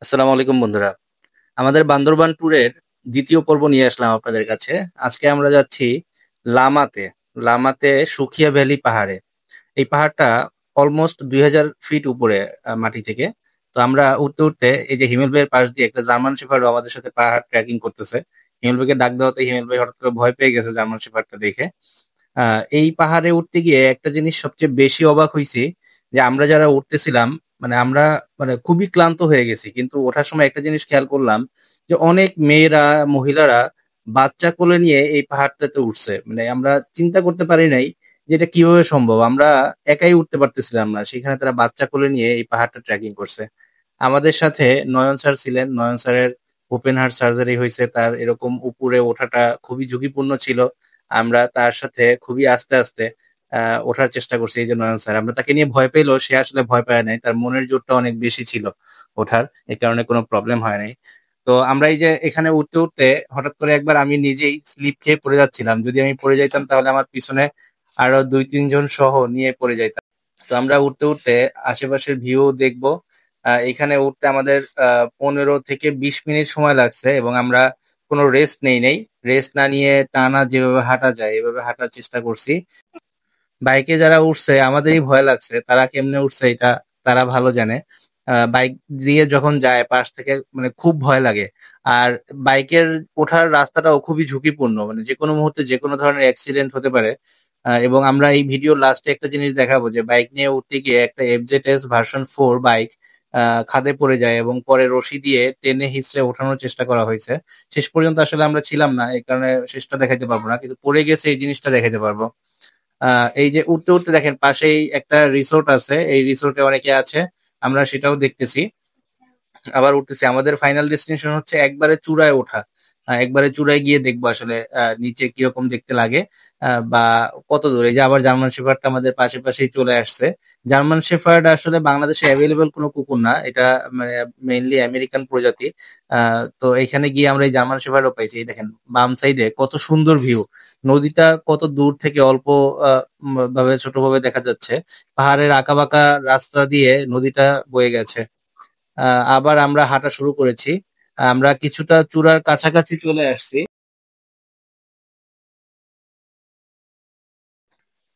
আসসালামু আলাইকুম বন্ধুরা। আমাদের বান্দরবান ট্যুরের ২য় পর্ব নিয়ে আসলাম আপনাদের কাছে। আজকে আমরা যাচ্ছি লামাতে। লামাতে সুখিয়া ভ্যালি পাহাড়ে। এই পাহাড়টা অলমোস্ট ২,০০০ ফিট উপরে মাটি থেকে। তো আমরা উঠতে, উঠতে এই যে হিমেল ভাইয়ের পাশ দিয়ে একটা জার্মান শেফার্ডও আমাদের সাথে পাহাড় ট্রেকিং করতেছে। হিমেল ভাইকে ডাক দেওয়াতে হিমেল ভাই হঠাৎ করে ভয় পেয়ে গেছে জার্মান শেফার্ডটা দেখে। এই পাহাড়ে উঠতে গিয়ে একটা জিনিস সবচেয়ে বেশি অবাক হইছি যে আমরা যারা উঠতেছিলাম মানে আমরা মানে খুবই ক্লান্ত হয়ে গেছি, কিন্তু ওঠার সময় একটা জিনিস খেয়াল করলাম যে অনেক মেয়েরা, মহিলারা বাচ্চা কোলে নিয়ে এই পাহাড়টাতে উঠছে। মানে আমরা চিন্তা করতে পারি নাই যে এটা কিভাবে সম্ভব। আমরা একাই উঠতে পারতেছিলাম না, সেখানে তারা বাচ্চা কোলে নিয়ে এই পাহাড়টা ট্রেকিং করছে। আমাদের সাথে নয়ন স্যার ছিলেন। নয়ন স্যারের ওপেন হার্ট সার্জারি হয়েছে, তার এরকম উপরে ওঠাটা খুবই ঝুঁকিপূর্ণ ছিল। আমরা তার সাথে খুবই আস্তে আস্তে ওঠার চেষ্টা করছি। এই যে নয়ন স্যার, আমরা তাকে নিয়ে ভয় পেলেও সে আসলে ভয় পায় নাই, তার মনের জোরটা অনেক বেশি ছিল ওঠার, এই কারণে কোনো প্রবলেম হয় নাই। তো আমরা এই যে এখানে উঠতে উঠতে হঠাৎ করে একবার আমি নিজেই স্লিপ খেয়ে পড়ে যাচ্ছিলাম। যদি আমি পড়ে যাইতাম তাহলে আমার পিছনে আরো ২-৩ জন সহ নিয়ে পড়ে যাইতাম। তো আমরা উঠতে উঠতে আশেপাশের ভিউ দেখবো। এখানে উঠতে আমাদের ১৫ থেকে ২০ মিনিট সময় লাগছে এবং আমরা কোনো রেস্ট নেই। রেস্ট না নিয়ে টানা যেভাবে হাঁটা যায় এভাবে হাঁটার চেষ্টা করছি। বাইকে যারা উঠছে আমাদেরই ভয় লাগছে, তারা কেমনে উঠছে এটা তারা ভালো জানে। বাইক দিয়ে যখন যায় পাশ থেকে মানে খুব ভয় লাগে। আর বাইকের ওঠার রাস্তাটাও খুবই ঝুঁকিপূর্ণ, মানে যে কোনো মুহূর্তে যে কোনো ধরনের অ্যাক্সিডেন্ট হতে পারে। এবং আমরা এই ভিডিও লাস্টে একটা জিনিস দেখাবো যে বাইক নিয়ে উঠতে গিয়ে একটা এফজেড এস ভার্সন 4 বাইক খাদে পড়ে যায় এবং পরে রশি দিয়ে টেনে হিঁচড়ে ওঠানোর চেষ্টা করা হয়েছে। শেষ পর্যন্ত আসলে আমরা ছিলাম না, এই কারণে শেষটা দেখাইতে পারবো না, কিন্তু পড়ে গেছে এই জিনিসটা দেখাইতে পারবো। এই যে উঠতে উঠতে দেখেন পাশেই একটা রিসোর্ট আছে, এই রিসোর্টে অনেকে আছে, আমরা সেটাও দেখতেছি। আবার উঠতেছি। আমাদের ফাইনাল ডেস্টিনেশন হচ্ছে একবারে চূড়ায় ওঠা। একবারে চূড়ায় গিয়ে দেখবো আসলে নিচে কিরকম দেখতে লাগে, বা কত দূরে। যে আবার জার্মান শেফার্ডটা আমাদের পাশে পাশেই চলে আসছে। জার্মান শেফার্ড আসলে বাংলাদেশে অ্যাভেলেবেল কোনো কুকুর না, এটা মানে মেইনলি আমেরিকান প্রজাতি। তো এখানে গিয়ে আমরা এই জার্মান শেফার্ডও পাইছি। এই দেখেন বাম সাইডে কত সুন্দর ভিউ, নদীটা কত দূর থেকে অল্প ভাবে ছোটভাবে দেখা যাচ্ছে। পাহাড়ের আঁকাবাঁকা রাস্তা দিয়ে নদীটা বয়ে গেছে। আবার আমরা হাঁটা শুরু করেছি। আমরা কিছুটা চূড়ার কাছাকাছি চলে আসছি।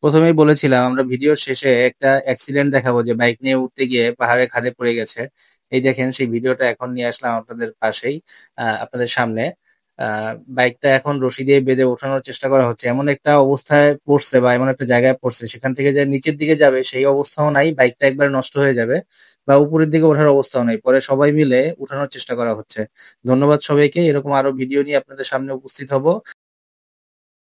প্রথমেই বলেছিলাম আমরা ভিডিওর শেষে একটা অ্যাক্সিডেন্ট দেখাবো যে বাইক নিয়ে উঠতে গিয়ে পাহাড়ের খাদে পড়ে গেছে। এই দেখেন সেই ভিডিওটা এখন নিয়ে আসলাম আপনাদের পাশেই, আপনাদের সামনে। বাইকটা এখন রশি দিয়ে বেঁধে ওঠানোর চেষ্টা করা হচ্ছে। এমন একটা অবস্থায় পড়ছে বা এমন একটা জায়গায় পড়ছে সেখান থেকে যে নিচের দিকে যাবে সেই অবস্থাও নাই, বাইকটা একবার নষ্ট হয়ে যাবে। বা উপরের দিকে ওঠার অবস্থাও নাই, পরে সবাই মিলে উঠানোর চেষ্টা করা হচ্ছে। ধন্যবাদ সবাইকে। এরকম আরো ভিডিও নিয়ে আপনাদের সামনে উপস্থিত হব।